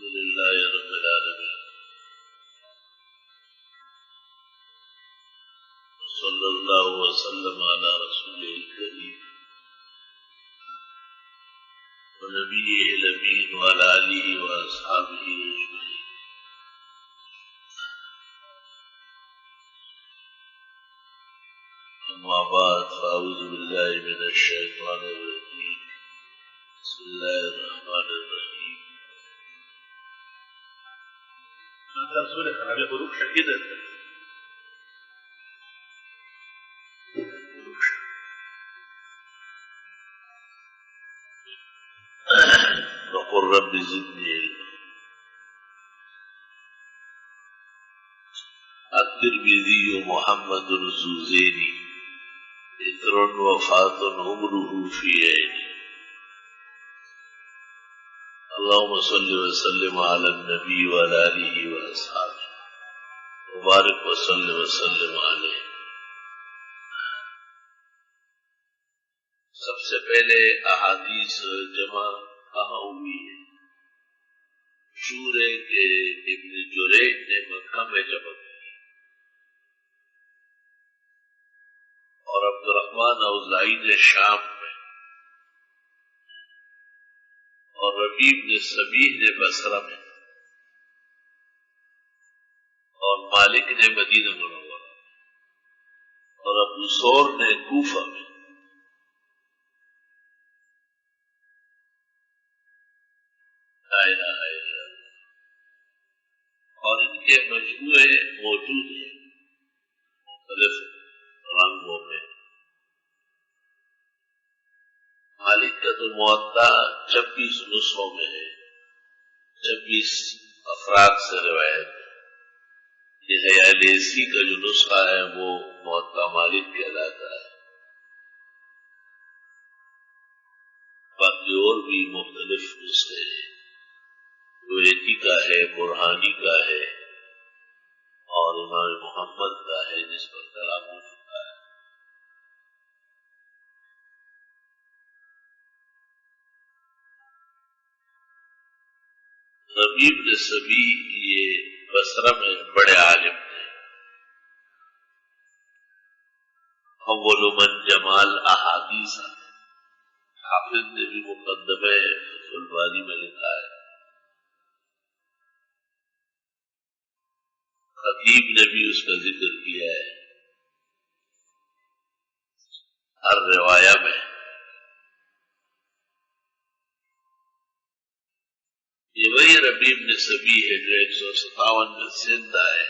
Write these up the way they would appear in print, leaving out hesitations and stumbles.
لله رب العالمين صلى الله وسلم على رسوله الكريم ونبيه الأمين وعلى آله وأصحابه أجمعين. أما بعد فأعوذ بالله من الشيطان الرجيم. بسم الله الرحمن الرحيم. رسول خرابی حروف شکید وقل رب زدني علما. الترمذي محمد الزوزيني ذكر وفاة عمره في عينه. اللهم صل وسلم على النبي وعلى آله وأصحابه وبارك وسلم عليه. سب سے پہلے احادیث جمع کہاں ہوئی ہے؟ شورے کے ابن جریج نے مکہ میں جمع کی اور عبد الرحمن اوزاعی نے شام میں اور ربیع نے سبیح نے بصرہ میں اور مالک نے مدینہ منورہ اور ابو ثور نے کوفہ میں. اور ان کے مجموعے موجود ہیں مختلف رنگوں میں. مالک کا تو موطا 26 نسخوں میں ہے، 26 افراد سے روایت ہے. یہ حیالیسی کا جو نسخہ ہے وہ موطا مالک کہلاتا ہے. باقی اور بھی مختلف نسخے ہیں، رویتی کا ہے، برہانی کا ہے اور امام محمد کا ہے جس پر کلام ہو چکا ہے. ربیع بن سبیح یہ بصرہ میں بڑے عالم تھے. اول من جمال احادیث حافظ نے بھی مقدمہ فتح الباری میں لکھا ہے. خطیب نے بھی اس کا ذکر کیا ہے ہر روایہ میں. یہ وہی ربیع بن سبیح ہے جو 157 میں سندھ آئے.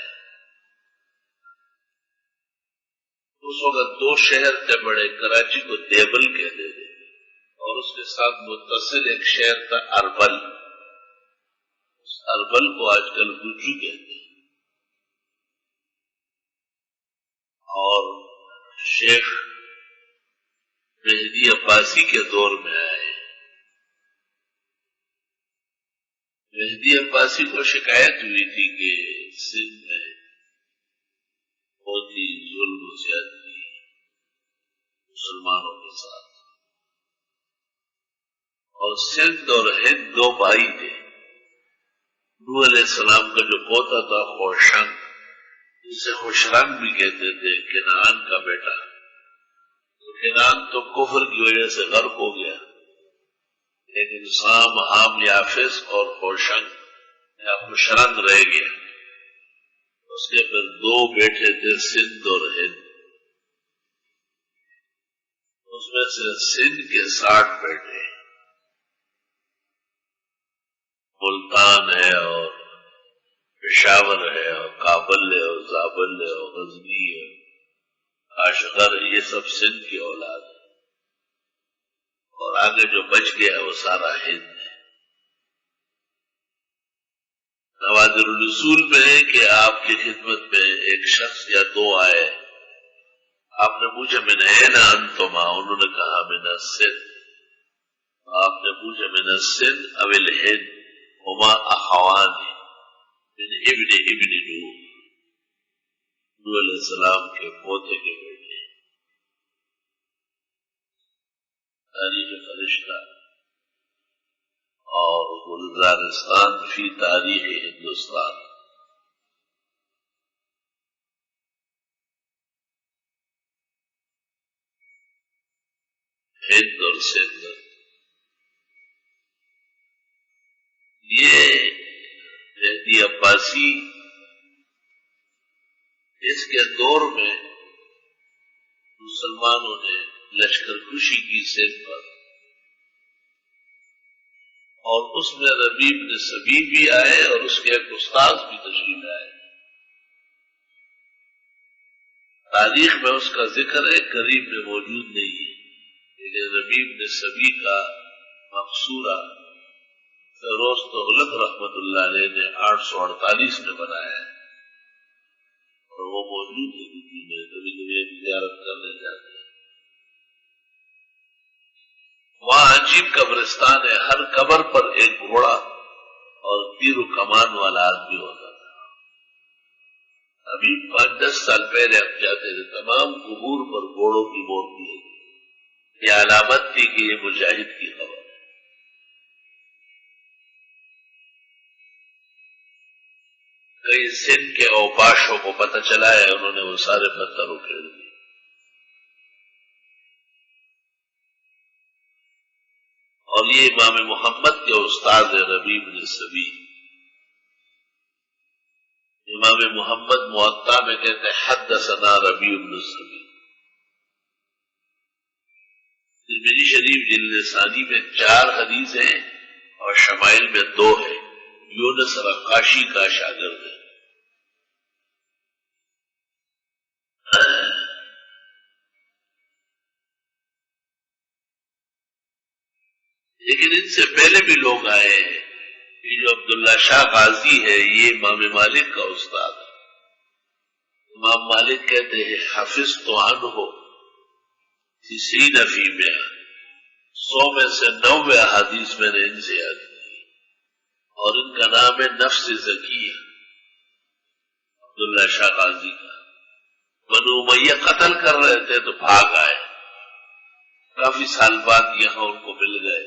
اس وقت 2 شہر تھے بڑے، کراچی کو دیبل کہتے تھے اور اس کے ساتھ متصل ایک شہر تھا اربل. اس اربل کو آج کل گجو کہتے ہیں. اور شیخ مہدی عباسی کے دور میں آئے. مہدی عباسی کو شکایت ہوئی تھی کہ سندھ میں بہت ہی ظلم و زیادتی مسلمانوں کے ساتھ، اور سندھ اور ہند 2 بھائی تھے. نوح علیہ السلام کا جو پوتا تھا خوشنگ، جسے خوشرنگ بھی کہتے تھے، کنعان کا بیٹا. تو کنعان تو کفر کی وجہ سے غرق ہو گیا، لیکن سام، حام، یافس اور خوشنگ یا خوشرنگ رہ گیا. اس کے پھر 2 بیٹے تھے سندھ اور ہند. اس میں سے سندھ کے 60 بیٹے، ملتان ہے اور پشاور ہے اور کابل ہے اور زابل ہے اور غزنی ہے، اشغر، یہ سب سندھ کی اولاد ہے. اور آگے جو بچ گیا وہ سارا ہند ہے. نوادر الرسول میں ہے کہ آپ کی خدمت میں ایک شخص یا 2 آئے. آپ نے پوچھا من این انتما؟ انہوں نے کہا من السندھ. آپ نے پوچھا من السندھ او الہند؟ ہما اخوان من ابن نوح، نوح علیہ السلام کے پوتے کے بیٹے. تاریخ فرشتہ. اور گلزارستان فی تاریخ ہندوستان. ہند اور سندھ یہ مہدی عباسی اس کے دور میں مسلمانوں نے لشکر کشی کی سندھ پر، اور اس میں ربیع بن سبی بھی آئے اور اس کے ایک استاد بھی تشریف لائے. تاریخ میں اس کا ذکر ہے، قریب میں موجود نہیں ہے، لیکن ربیع بن سبی کا مقصورہ فیروز تغلق رحمت اللہ علیہ نے 848 میں بنایا ہے، اور وہ موجود ہے دلی میں، کبھی کبھی زیارت کرنے جاتے ہیں. وہاں عجیب قبرستان ہے، ہر قبر پر ایک گھوڑا اور تیر و کمان والا آدمی ہوتا تھا. ابھی 5-10 سال پہلے ہم جاتے تھے، تمام قبور پر گھوڑوں کی مورتی ہے. یہ علامت تھی کہ یہ مجاہد کی خبر. کئی سندھ کے اوباشوں کو پتہ چلا ہے، انہوں نے وہ سارے پتھر اکھیڑ دیے. اور یہ امام محمد کے استاد ربیع بن سبی. امام محمد موطا میں کہتے ہیں حدثنا ربیع بن سبی. ترمذی شریف جلد ثانی میں 4 حدیث ہیں اور شمائل میں 2 ہیں. یونس رقاشی کا شاگرد ہے. لیکن ان سے پہلے بھی لوگ آئے ہیں. یہ جو عبداللہ شاہ غازی ہے یہ امام مالک کا استاد ہے. امام مالک کہتے ہیں حفظت عنہ 90 فی 100 میں سے 90 احادیث میں نے ان سے یاد کی. اور ان کا نام ہے نفس زکیہ، عبداللہ شاہ غازی کا. بنو امیہ قتل کر رہے تھے تو بھاگ آئے، کافی سال بعد یہاں ان کو مل گئے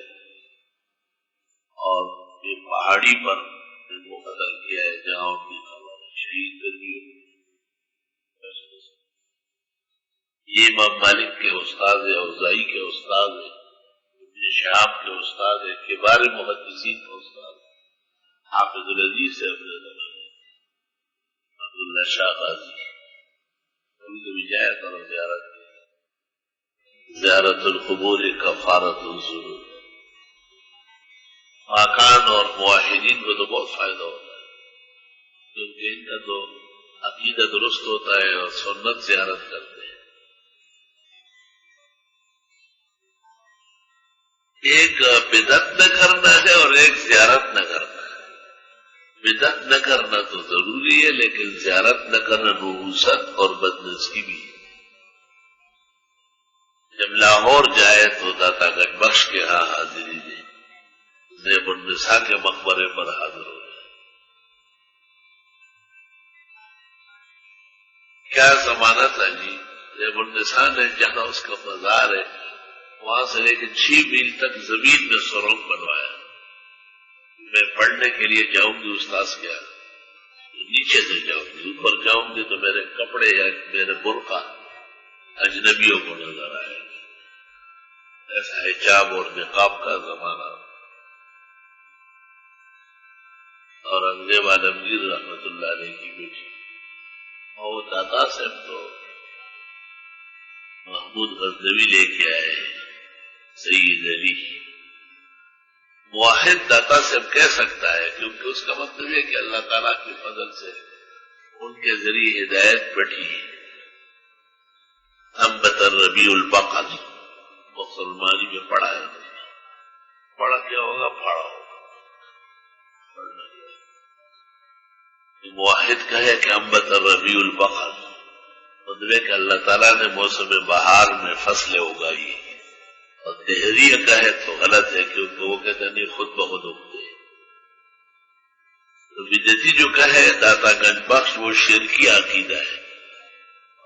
اور یہ پہاڑی پر ان کو قتل کیا ہے جہاں ان کی خبر شہید کر دی. یہ امام مالک کے استاد ہے، اوزائی کے استاد ہے، ابن شہاب کے استاد ہے، کبار محدثین کا استاد ہے. حافظ العزیز سے اپنے زمانے عبداللہ شاہ غازی. کبھی کبھی جایا کرو زیارت. زیارت القبور کفارۃ الذنوب. ماکان اور موحدین کو تو بہت فائدہ ہوتا ہے کیونکہ ان کا تو عقیدہ درست ہوتا ہے اور سنت زیارت کرتے ہیں. ایک بدعت نہ کرنا ہے اور ایک زیارت نہ کرنا ہے. بدعت نہ کرنا تو ضروری ہے لیکن زیارت نہ کرنا نحوست اور بدنصیبی. جب لاہور جائے تو داتا گنج بخش کے ہاں حاضری دے، زیب النساء کے مقبرے پر حاضر ہو جائے. کیا زمانہ تھا جی. زیب النساء نے جہاں اس کا مزار ہے وہاں سے لے کے 6 میل تک زمین میں سرنگ بنوایا. میں پڑھنے کے لیے جاؤں گی استاذ کیا نیچے سے جاؤں گی، اوپر جاؤں گی تو میرے کپڑے یا میرے برقع اجنبیوں کو نظر آئے. ایسا حجاب اور نقاب کا زمانہ. اور انگریب عالمگیر رحمت اللہ علیہ کی بیٹی اور وہ داتا صاحب تو محمود غزنوی لے کے آئے سید علی. واحد داتا صاحب کہہ سکتا ہے کیونکہ اس کا مطلب ہے کہ اللہ تعالیٰ کے فضل سے ان کے ذریعے ہدایت بڑھی. انبت الربیع البقر مسلمانی میں پڑھا ہے. پڑھا کیا ہوگا؟ پڑھا ہوگا. واحد کہے کہ انبت الربیع البقر مطلب ہے کہ اللہ تعالیٰ نے موسم بہار میں فصلیں اگائی. اور دہریہ کہے تو غلط ہے کیونکہ وہ کہتے نہیں خود بخود اگتے. تو بدعتی جو کہے داتا گنج بخش وہ شرکی عقیدہ ہے،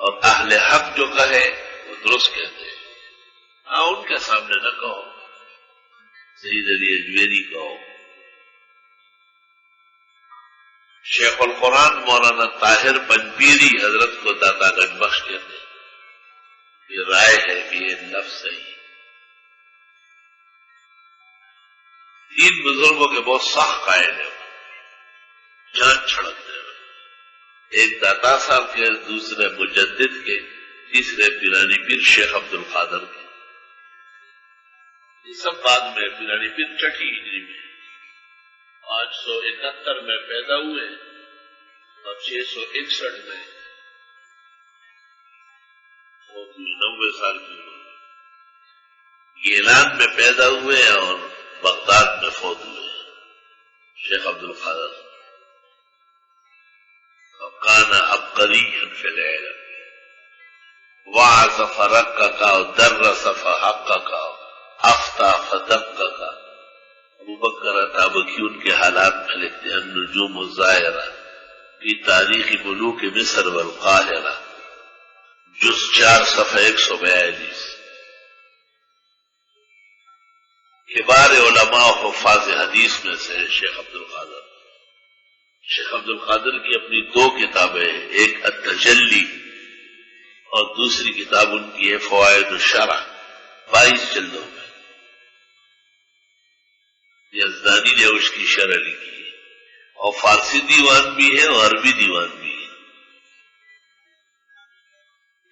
اور اہل حق جو کہے وہ درست کہتے ہیں. ہاں ان کے سامنے نہ کہو. سید علی اجمیری کا ہو، شیخ القرآن مولانا طاہر پنپیری حضرت کو داتا گنج بخش کہتے ہیں. یہ رائے ہے کہ یہ لفظ صحیح. تین بزرگوں کے بہت سخت قائل ہیں، جان چھڑکتے ہیں. ایک داتا صاحب کے، دوسرے مجدد کے، تیسرے پیرانی پیر شیخ عبد القادر کے. یہ سب بعد میں. پیرانی پیر چھٹی ہجری میں 569 میں پیدا ہوئے اور 661 میں 90 سال کی عمر. گیلان میں پیدا ہوئے اور بغداد میں فوت ہوئے شیخ عبد القادر. کان عبقریا فی العلم وعظ فرقق درس فحقق افتى فدقق. ابو بکر عطابکی ان کے حالات میں لکھتے ہیں النجوم الظاہرہ فی تاریخ ملوک مصر والقاہرہ، جز 4 صفحہ 142. کبار علماء و حفاظ حدیث میں سے شیخ عبد القادر. شیخ عبد القادر کی اپنی 2 کتابیں ہیں، ایک التجلی اور دوسری کتاب ان کی ہے فوائد الشرع، 22 جلدوں میں. یزدانی نے اس کی شرح لکھی ہے اور فارسی دیوان بھی ہے اور عربی دیوان بھی ہے.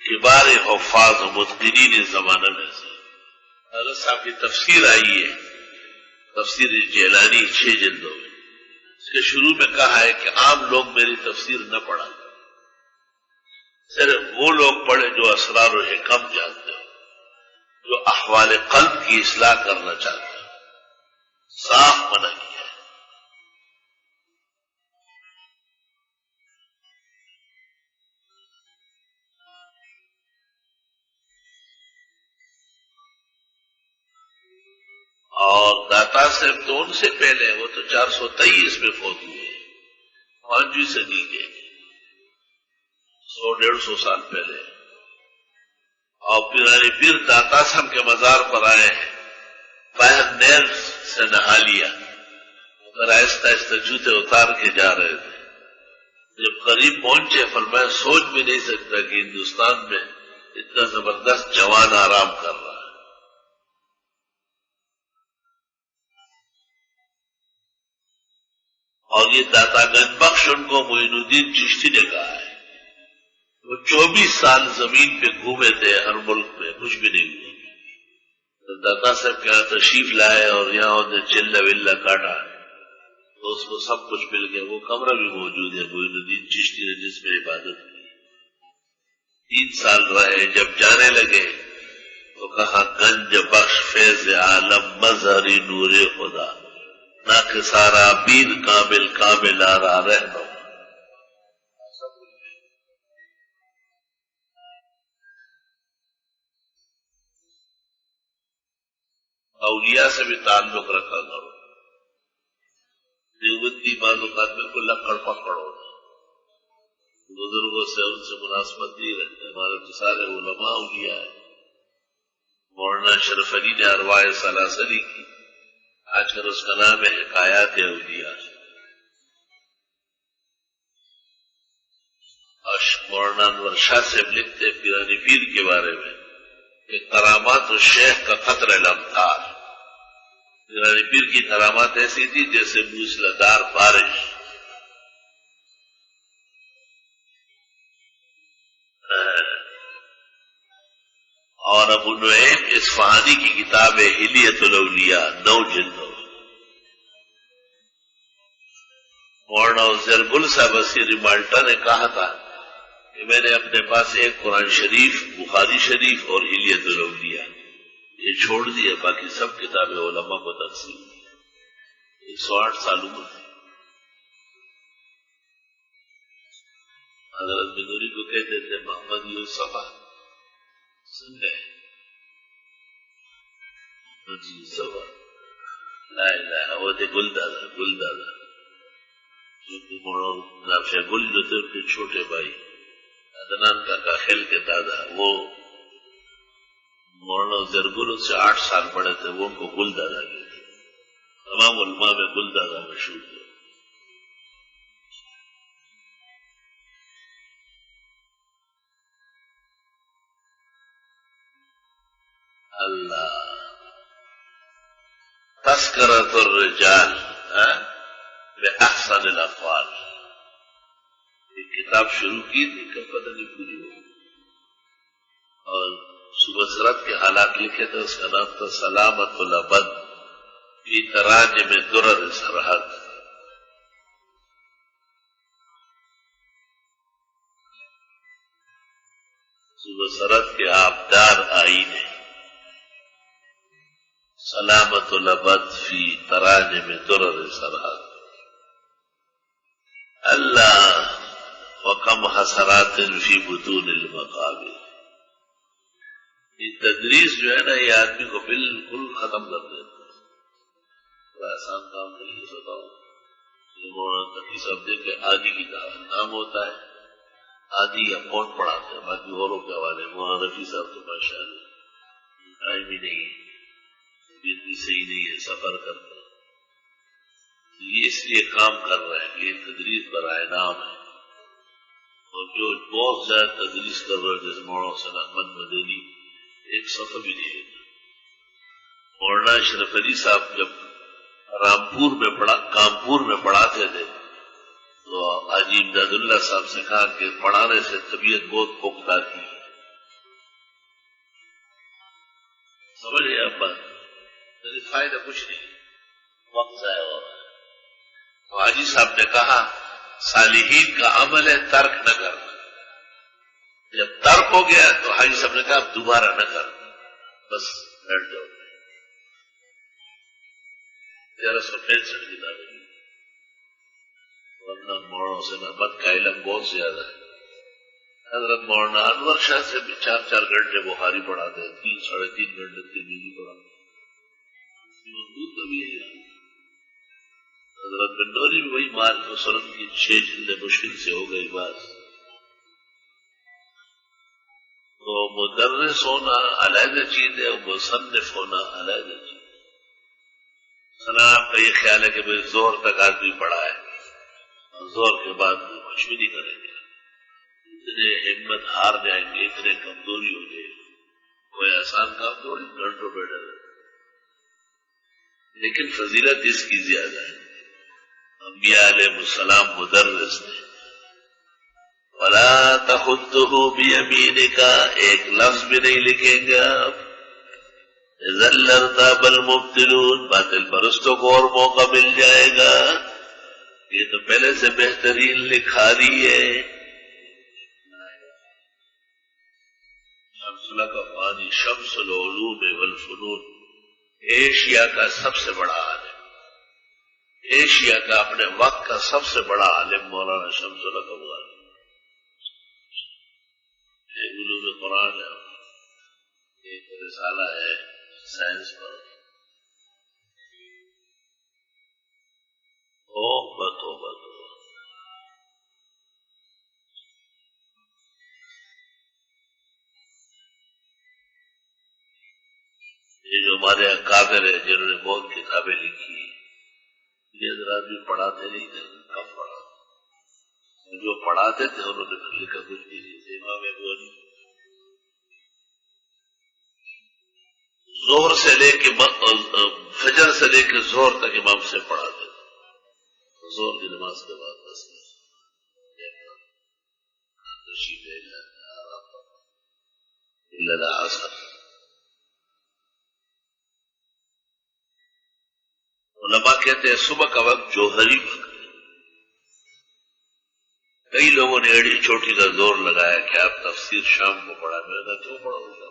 کبار حفاظ و متقنین زمانہ میں سے. حضرت صاحب کی تفسیر آئی ہے، تفسیر جیلانی 6 جلدوں میں. اس کے شروع میں کہا ہے کہ عام لوگ میری تفسیر نہ پڑھا، صرف وہ لوگ پڑھے جو اسرار و حکم جانتے ہو، جو احوال قلب کی اصلاح کرنا چاہتے ہو. صاف منع کیا ہے. اور داتا صاحب تو ان سے پہلے، وہ تو 423 میں فوت ہوئے، 5ویں صدی کے، 100-150 سال پہلے. اور پیرانی پیر داتا صاحب کے مزار پر آئے ہیں، باہر نہر سے نہا لیا، مگر آہستہ آہستہ جوتے اتار کے جا رہے تھے. جب قریب پہنچے فرمایا سوچ بھی نہیں سکتا کہ ہندوستان میں اتنا زبردست جوان آرام کر رہا ہے. اور یہ داتا گنج بخش ان کو معین الدین چشتی نے کہا ہے. وہ 24 سال زمین پہ گھومے تھے، ہر ملک میں کچھ بھی نہیں ہوئی. داتا صاحب کے یہاں تشریف لائے اور یہاں انہیں چلہ ولہ کاٹا تو اس کو سب کچھ مل گیا. وہ کمرہ بھی موجود ہے معین الدین چشتی نے جس میں عبادت کی. 3 سال رہے. جب جانے لگے تو کہا گنج بخش فیض عالم مظہری نور خدا نہ کہ سارا بین کامل کامل آرا رہنا. اولیاء سے بھی تعلق رکھا کرو. دیوبندی بعض اوقات بالکل لکڑ پکڑ ہوتا، بزرگوں سے ان سے مناسبت نہیں رکھتے. ہمارے تو سارے علماء اولیاء ہیں. مولانا شرف علی نے ارواح سلاسلی کی، آج کل اس کا نام ہے حکایات اولیاء. مولانا انور شاہ صاحب لکھتے پیرانی پیر کے بارے میں کہ کرامات الشیخ کا قطر الامطار. پیرانی پیر کی کرامات ایسی تھی جیسے موسلادھار بارش. اور ابو نعیم اصفہانی کی کتاب ہے حلیت الاولیاء، 9 جلدوں. مولانا زربل صاحب اسیری مالٹا نے کہا تھا کہ میں نے اپنے پاس ایک قرآن شریف، بخاری شریف اور حلیت الاولیاء یہ چھوڑ دیا، باقی سب کتابیں علماء کو تقسیم کی. 108 سال عمر تھی. حضرت بنوری کو کہتے تھے محمد یوسف سن گئے یوسف لا الہ وہ تھے گل دادا نافع گل جو تھے ان کے چھوٹے بھائی عدنان کا خیل کے دادا، وہ مولانا زرگل سے 8 سال پڑے تھے، وہ ان کو گل دادا کہتے. تمام علماء میں گل دادا مشہور ہے. اللہ تذکرۃ الرجال بأحسن الافعال، ایک کتاب شروع کی تھی کب پتہ نہیں پوری ہو، اور صبح کے حالات لکھے تھے. اس کا نام تھا سلامت الابد فی تراجم درر سرحد. صبح کے آبدار آئینے، سلامت الابد فی تراجم درر سرحد. اللہ وکم حسرات فی بطون المقابر. یہ تدریس جو ہے نا، یہ آدمی کو بالکل ختم کر دیتا ہے. بڑا آسان کام نہیں ہے. بتاؤں مولانا تقی صاحب دیکھ کے آدھی کی نام ہوتا ہے، آدھی یا کون پڑھاتے ہیں، باقی اوروں کے حوالے. مولانا رفیع صاحب تو ماشاء اللہ ٹائم ہی نہیں ہے، طبیعت بھی صحیح نہیں ہے، سفر کرتے ہیں. یہ اس لیے کام کر رہے ہیں کہ یہ تدریس برائے نام ہے. اور جو بہت زیادہ تدریس کر رہے ہیں جیسے مولانا حسین احمد مدنی، ایک صفحہ بھی نہیں ہے. مولانا اشرف علی صاحب جب کانپور میں پڑھاتے تھے تو حاجی امداد اللہ صاحب سے کہا کہ پڑھانے سے طبیعت بہت پختہ تھی. سمجھ گئے آپ بات؟ فائدہ کچھ نہیں، وقت ضائع ہو رہا ہے. تو حاجی صاحب نے کہا صالحین کا عمل ہے ترک نہ کرنا. جب ترک ہو گیا تو حاجی صاحب نے کہا اب دوبارہ نہ کرنا، بس بیٹھ جاؤ. 1365 کتاب ہے، ورنہ مولانا حسین احمد کا علم بہت زیادہ ہے. حضرت مولانا انور شاہ سے بھی 4 گھنٹے بخاری پڑھاتے ہیں، 3-3.5 گھنٹے ترمذی پڑھاتے ہیں. مضبوط تو بھی ہے. حضرت بنڈوری بھی وہی مال وسلم کی 6 جلدیں مشکل سے ہو گئی بات. تو مدرس ہونا علیحدہ چیز ہے اور مصنف ہونا علیحدہ چیز. آپ کا یہ خیال ہے کہ بھائی زور تک آدمی پڑھا ہے اور زور کے بعد کچھ بھی نہیں کریں گے، اتنے ہمت ہار جائیں گے، اتنے کمزوری ہو جائے گی. کوئی آسان کام تھوڑی، گھنٹوں بیٹھے رہے. لیکن فضیلت اس کی زیادہ ہے. انبیاء علیہ السلام مدرس تھے. وَلَا تَخُطُّهُ بِيَمِينِكَ، ایک لفظ بھی نہیں لکھیں گے آپ. اذا لارتاب المبطلون، باطل پرستوں کو اور موقع مل جائے گا. یہ تو پہلے سے بہترین لکھا رہی ہے. شمس کا پانی شمس العلوم والفنون، ایشیا کا سب سے بڑا عالم، ایشیا کا اپنے وقت کا سب سے بڑا عالم مولانا شمس اللہ کا ہوا. ایک علوم قرآن ہے، ایک رسالہ ہے سائنس پر. یہ جو ہمارے اکابر ہیں جنہوں نے بہت کتابیں لکھی، یہ حضرات بھی پڑھاتے نہیں تھے، کم پڑھا. جو پڑھاتے تھے انہوں نے پھر لکھا کچھ بھی نہیں تھے. امام ابو ظہر سے لے کے فجر سے لے کے ظہر تک امام سے پڑھاتے تھے. ظہر کی نماز کے بعد بس علماء کہتے ہیں صبح کا وقت جوہری وقت ہے. کئی لوگوں نے ایڑی چوٹی کا زور لگایا کہ آپ تفسیر شام کو پڑھا. میں نے کہا کیوں پڑھا ہوگا؟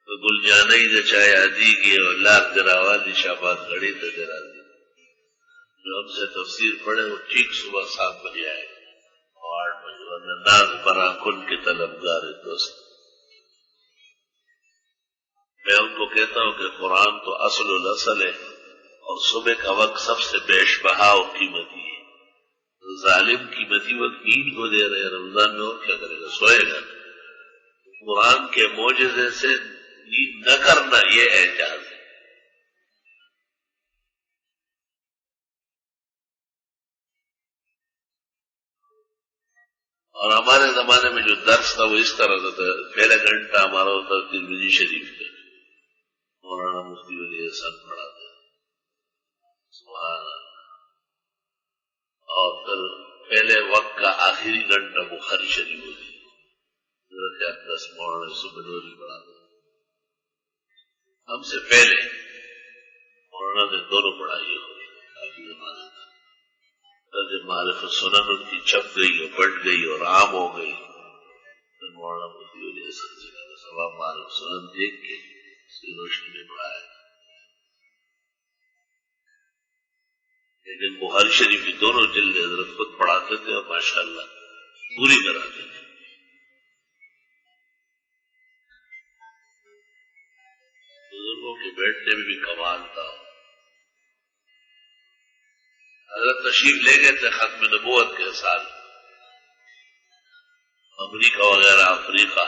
تو گل جانا ہی دے چاہے آدھی کی اور لاکھ دراوالی شاباد گھڑی تے درا دی. جو ہم سے تفسیر پڑھے وہ ٹھیک صبح 7 بجے آئے اور 8 بجے. ورنہ ناز برا کن کے طلبگار دوست. میں ان کو کہتا ہوں کہ قرآن تو اصل الاصل ہے اور صبح کا وقت سب سے بیش بہا اور قیمتی ہے. ظالم قیمتی وقت نیند کو دے رہے ہیں رمضان میں، اور کیا کرے گا؟ سوئے گا. قرآن کے معجزے سے نیند نہ کرنا یہ اعجاز ہے. اور ہمارے زمانے میں جو درس تھا وہ اس طرح تھا، پہلا گھنٹہ ہمارا ہوتا ترمذی شریف کا، مولانا مفتی ولی احسان پڑھاتے، سبحان اللہ، اور پھر پہلے وقت کا آخری گھنٹہ بخاری شریف ہوتی، حضرت 10 مولانا سبنوری پڑھاتے، ہم سے پہلے مولانا نے دونوں پڑھائی ہوئی کافی زمانے تک، جب معرفت سنن ان کی چھپ گئی اور بڑھ گئی اور عام ہو گئی، تو مولانا مفتی ولی احسان سے کہا سباب معرفت سنن دیکھ کے اس کی روشنی میں پڑھایا، لیکن بخاری شریف کی دونوں جلد حضرت خود پڑھاتے تھے اور ماشاءاللہ پوری کراتے تھے۔ بزرگوں کے بیٹھنے میں بھی کمال تھا۔ حضرت تشریف لے گئے تھے ختم نبوت کے سال امریکہ وغیرہ افریقہ،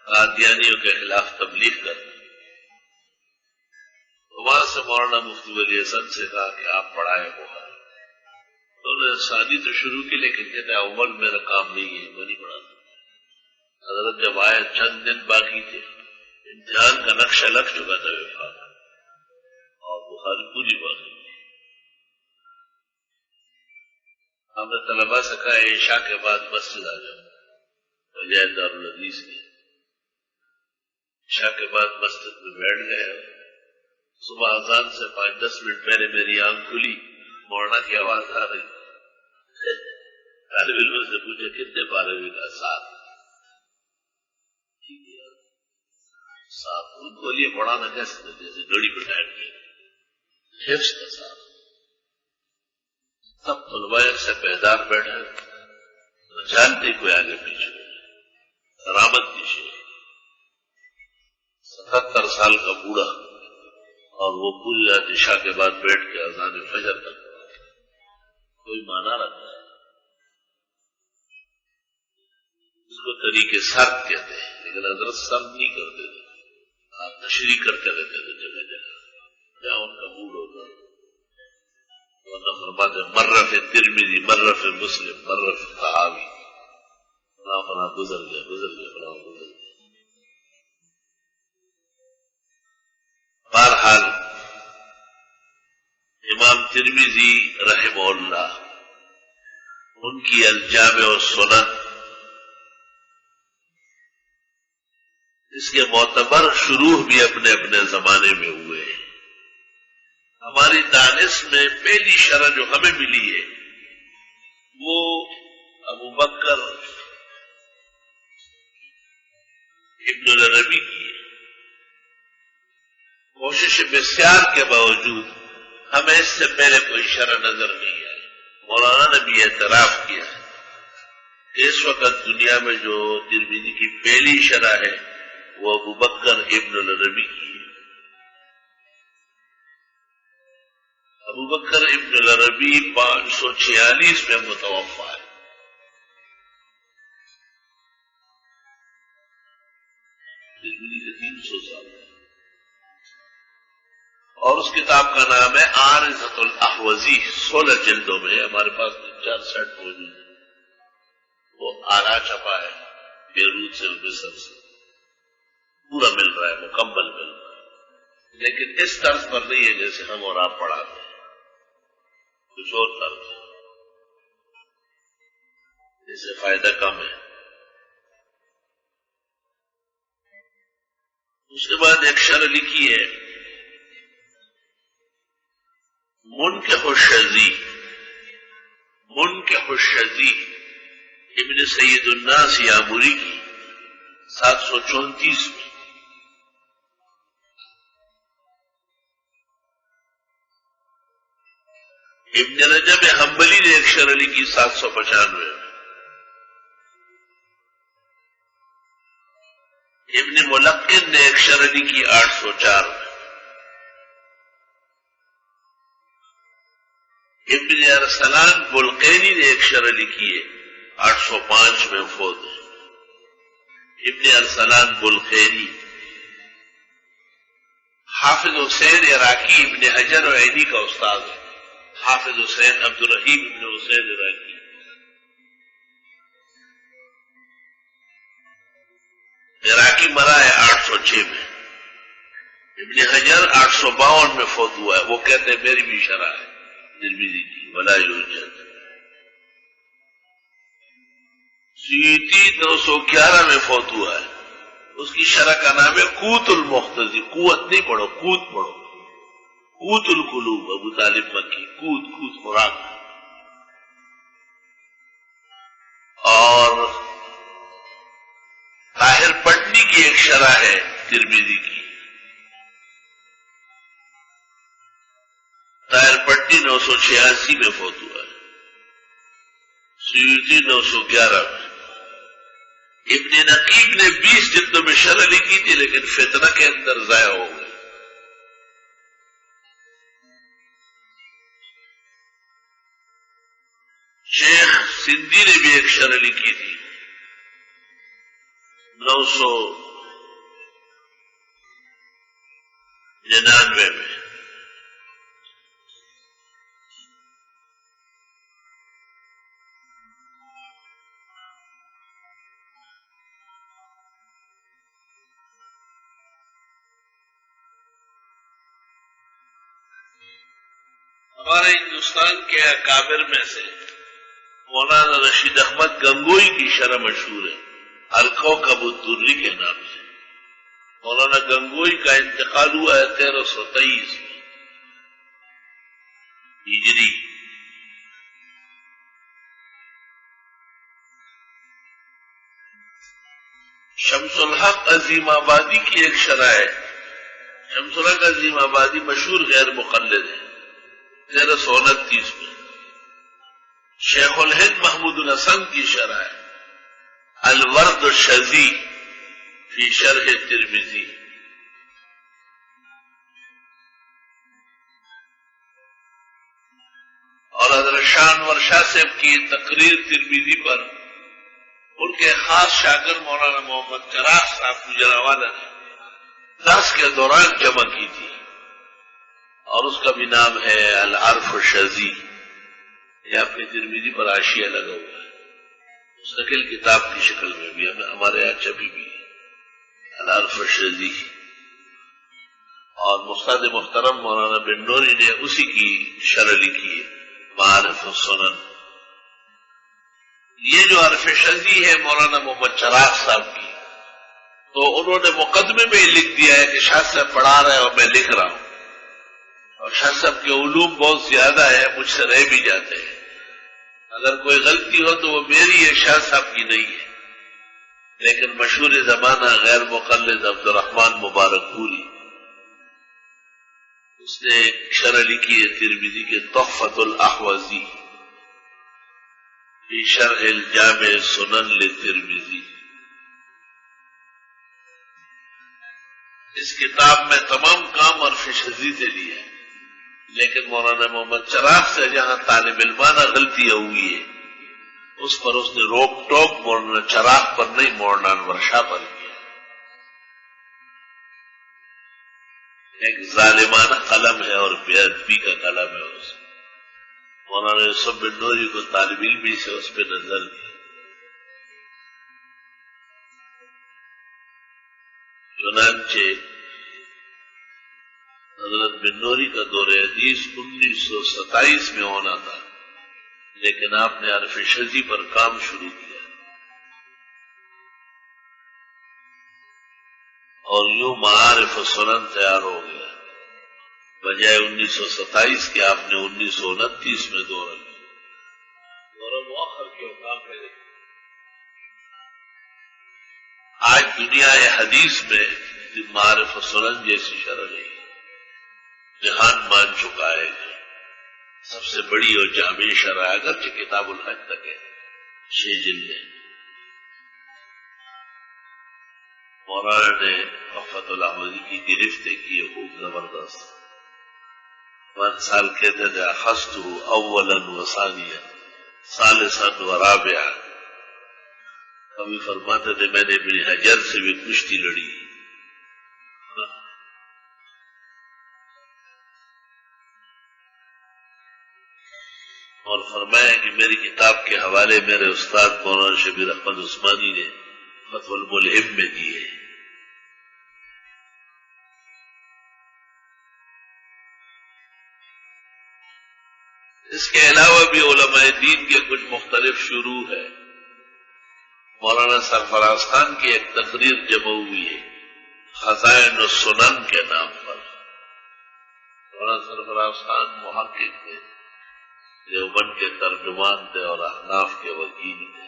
قادیانیوں کے خلاف تبلیغ کرتے، وہاں سے مولانا مفتی ولی حسن سے کہا کہ آپ پڑھائے بخاری، تو انہوں نے ثانی تو شروع کی، لیکن کہتے اول میرا کام نہیں ہے، میں نہیں پڑھاتا۔ حضرت جب آئے چند دن باقی تھے، امتحان کا نقشہ لگ چکا تھا وفاق، اور بخاری پوری باقی۔ ہم نے طلبا سے کہا عشاء کے بعد مسجد آ جاؤ، بجائے دارالحدیث کے۔ عشاء کے بعد مسجد میں بیٹھ گئے، صبح اذان سے 5-10 منٹ پہلے میری آنکھ کھلی، مولانا کی آواز آ رہی، طالب علم سے پوچھا کتنے پارے ہوئے؟ کا 7۔ ان کو لیے پڑھانا کیسے؟ جیسے گڑی پہ ٹائم کے حفظ کا ساتھ۔ سب طلباء سے بیدار بیٹھے، جانتے کوئی آگے پیچھے، کرامت کی شے، 77 سال کا بوڑھا، اور وہ پوری رات عشاء کے بعد بیٹھ کے اذان فجر تک کوئی مانا رکھتا ہے۔ اس کو طریقے سرد کہتے ہیں، لیکن حضرت سرد نہیں کرتے تھے، آپ تشریح کرتے رہتے تھے جگہ جگہ، جہاں ان کا موڈ ہوتا ہے۔ فرماتے مرف ترمذی، مرف مسلم، مرف طحاوی، فلاں فلاں گزر گیا فلاں گزر گیا۔ بہرحال امام ترمذی رحمہ اللہ، ان کی الجامع والسنن، اس کے معتبر شروع بھی اپنے اپنے زمانے میں ہوئے ہیں۔ ہماری دانش میں پہلی شرح جو ہمیں ملی ہے وہ ابو بکر ابن العربی کی ہے۔ کوشش بسیار کے باوجود ہمیں اس سے پہلے کوئی شرح نظر نہیں آئی۔ مولانا نے بھی اعتراف کیا ہے کہ اس وقت دنیا میں جو ترمذی کی پہلی شرح ہے وہ ابو بکر ابن العربی کی ہے۔ ابو بکر ابن العربی 546 میں متوفا ہے۔ ترمذی سے 300 سال ہے، اور اس کتاب کا نام ہے عارضۃ الاحوزی، 16 جلدوں میں، ہمارے پاس 4 سیٹ موجود ہے، وہ آلہ چھپا ہے بیروت سے، مصر سے، پورا مل رہا ہے، مکمل مل رہا ہے، لیکن اس طرز پر نہیں ہے جیسے ہم اور آپ پڑھاتے ہیں، کچھ اور طرز ہے، اس سے فائدہ کم ہے۔ اس کے بعد ایک شرح لکھی ہے منکح الشذی ابن سید الناس یامری کی، 734 میں۔ ابن رجب حنبلی نے ایک شرح لکھی 795 میں۔ ابن ملقن نے ایک شرح لکھی 804 میں۔ ابن ارسلان بلقینی نے ایک شرح لکھی ہے 805 میں، فوت ہے۔ ابن ارسلان بلقینی، حافظ حسین عراقی ابن حجر و عینی کا استاد ہے، حافظ حسین عبد الرحیم ابن حسین عراقی، عراقی مرا ہے 806 میں، ابن حجر 852 میں فوت ہوا ہے. وہ کہتے ہیں میری بھی شرح ہے ترمذی کی ولا یوجد. سیوطی 911 میں فوت ہوا ہے، اس کی شرح کا نام ہے قوت المختزی. قوت نہیں پڑھو، قوت پڑھو. قوت القلوب ابو طالب مکی. قوت خوراک. اور طاہر پٹنی کی ایک شرح ہے ترمذی کی. طاہر پٹنی 986 میں فوت ہوا ہے، سیوطی 911 میں. ابن نقیب نے 20 جلدوں میں شرح لکھی تھی لیکن فتنہ کے اندر ضائع ہو گئی. شیخ سندھی نے بھی ایک شرح لکھی تھی 999 میں. ہمارے ہندوستان کے اکابر میں سے مولانا رشید احمد گنگوئی کی شرح مشہور ہے الکوکب الدری کے نام سے. مولانا گنگوئی کا انتقال ہوا ہے 1323 میں ہجری. شمس الحق عظیم آبادی کی ایک شرح ہے. شمس الحق عظیم آبادی مشہور غیر مقلد ہے 1329 میں. شیخ الہند محمود الحسن کی شرح ہے الورد الشذی فی شرح ترمذی. اور حضرت شاہ انور شاہ صاحب کی تقریر ترمذی پر ان کے خاص شاگرد مولانا محمد چراغ صاحب گجرانوالہ نے درس کے دوران جمع کی تھی، اور اس کا بھی نام ہے العرف الشذی. یہ اپنی ترمذی پر حاشیہ لگا ہوا ہے، مستقل کتاب کی شکل میں بھی ہمارے یہاں چھپی بھی ہے العرف الشذی. اور مستاد محترم مولانا بن نوری نے اسی کی شرح لکھی ہے معارف السنن. یہ جو عرف شذی ہے مولانا محمد چراغ صاحب کی، تو انہوں نے مقدمے میں ہی لکھ دیا ہے کہ شاہ صاحب پڑھا رہے ہیں اور میں لکھ رہا ہوں، اور شاہ صاحب کے علوم بہت زیادہ ہے، مجھ سے رہ بھی جاتے ہیں. اگر کوئی غلطی ہو تو وہ میری ہے، شاہ صاحب کی نہیں ہے. لیکن مشہور زمانہ غیر مقلد عبد الرحمن مبارک پوری، اس نے ایک شرح لکھی ہے ترمذی کے تحفۃ الاحوذی فی شرح الجامع سنن للترمذی. اس کتاب میں تمام کام عرف شذی سے لیے ہیں، لیکن مولانا محمد چراغ سے جہاں طالب علمانہ غلطیاں ہوئی ہے اس پر اس نے روک ٹوک مولانا چراغ پر نہیں، مولانا انور شاہ پر کیا. ایک ظالمانہ قلم ہے اور بے ادبی کا قلم ہے. اس مولانا یوسف بن نوری کو طالب علمی سے اس پہ نظر دی. چنانچہ حضرت بن نوری کا دور حدیث 1927 میں ہونا تھا، لیکن آپ نے عرف شذی پر کام شروع کیا اور یوں معارف السنن تیار ہو گیا. بجائے 1927 کے آپ نے 1929 میں دورہ کیا. دورہ مؤخر کے اوقات میں آج دنیا حدیث میں معارف السنن جیسی شرح نہیں، جہان مان چکا ہے. سب سے بڑی اور جامع شرح اگرچہ کتاب الحج تک ہے 6 جلدیں. مولانا نے تحفۃ الاحوذی کی گرفت کی ہے خوب زبردست. 5 سال کہتے تھے اخذتہ اولا و ثانیا ثالثا و رابعا. کبھی فرماتے تھے میں نے ابن حجر سے بھی کشتی لڑی. اور فرمایا کہ میری کتاب کے حوالے میرے استاد مولانا شبیر احمد عثمانی نے فتح الملہم میں دیے. اس کے علاوہ بھی علماء دین کے کچھ مختلف شروع ہے. مولانا سرفراز خان کی ایک تقریر جمع ہوئی ہے خزائن السنن کے نام پر. مولانا سرفراز خان محقق تھے، دیوبند کے ترجمان تھے اور احناف کے وکیل تھے.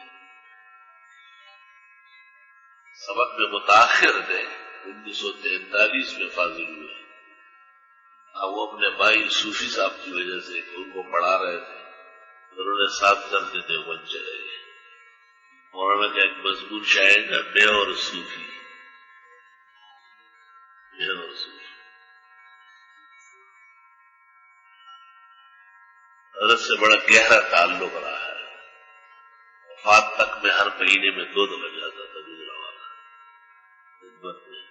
سبق میں متاخر تھے، 1943 میں فاضل ہوئے. وہ اپنے بھائی صوفی صاحب کی وجہ سے ان کو پڑھا رہے تھے، انہوں نے ساتھ کرتے دیوبند چلے گئے. مولانا کا ایک مضمون شاید ہے میں اور صوفی. حضرت سے بڑا گہرا تعلق رہا ہے. وفات تک میں ہر مہینے میں 2 دفعہ جاتا تھا گجرانوالہ خدمت میں.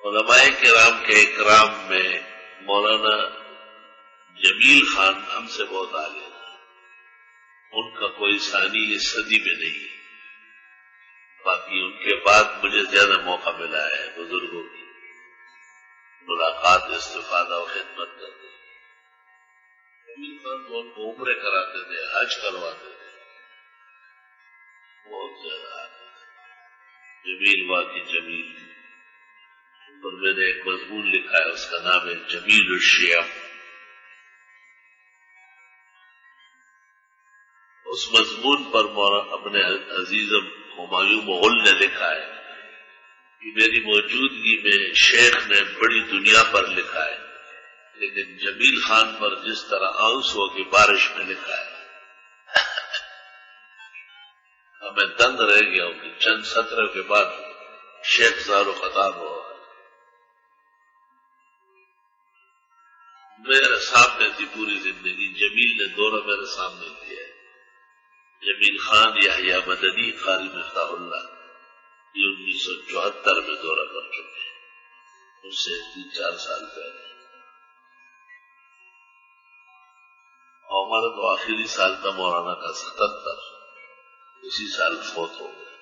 علماء کرام کے اکرام میں مولانا جمیل خان ہم سے بہت آگے تھا. ان کا کوئی ثانی اس صدی میں نہیں. باقی ان کے بعد مجھے زیادہ موقع ملا ہے بزرگوں کی ملاقات، استفادہ اور خدمت کرتے. جمیل خان تو ان کو عمرے کراتے تھے، حج کرواتے تھے، بہت زیادہ آگے تھے. جمیل واقعی جمیل. اور میں نے ایک مضمون لکھا ہے، اس کا نام ہے جمیل الشیعہ. اس مضمون پر اپنے عزیزم ہمایوں مغل نے لکھا ہے کہ میری موجودگی میں شیخ نے بڑی دنیا پر لکھا ہے، لیکن جمیل خان پر جس طرح آنسو کی بارش میں لکھا ہے میں دنگ رہ گیا ہوں کہ چند سطر کے بعد شیخ زار و خطاب ہوا. میرے سامنے تھی پوری زندگی. جمیل نے دورہ میرے سامنے کیا ہے. جمیل خان یحییٰ مدنی قاری مفتاح اللہ یہ 1974 میں دورہ کر چکے ہیں، اس سے 3-4 سال پہلے. اور ہمارا تو آخری سال تھا مولانا کا 77، اسی سال فوت ہو گئے.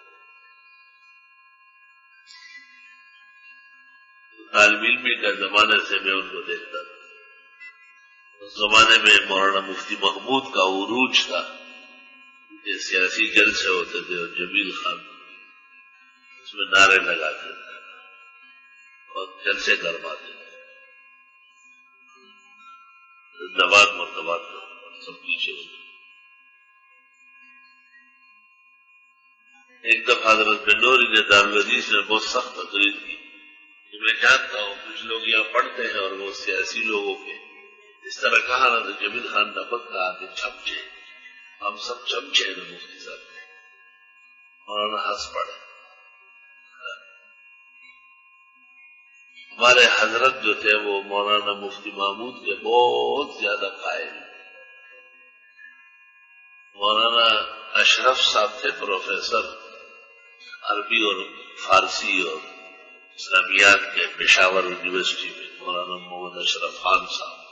طالب علمی کا زمانے سے میں ان کو دیکھتا تھا. اس زمانے میں مولانا مفتی محمود کا عروج تھا کہ سیاسی جلسے ہوتے تھے اور جمیل خان اس میں نعرے لگاتے تھے اور جلسے کرواتے تھے. زندہ مرتبات سب پیچھے ہوتے. ایک دفعہ حضرت بنوری نے دارالعزیز میں بہت سخت تقریر کی کہ میں جانتا ہوں کچھ لوگ یہاں پڑھتے ہیں اور وہ سیاسی لوگوں کے اس طرح کہا نا تو جمیل خان نے خود کہا کہ چمچے، ہم سب چمچے ہیں مفتی صاحب. مولانا ہنس پڑے. ہمارے حضرت جو تھے وہ مولانا مفتی محمود کے بہت زیادہ قائل. مولانا اشرف صاحب تھے پروفیسر عربی اور فارسی اور اسلامیات کے پشاور یونیورسٹی میں. مولانا محمد اشرف خان صاحب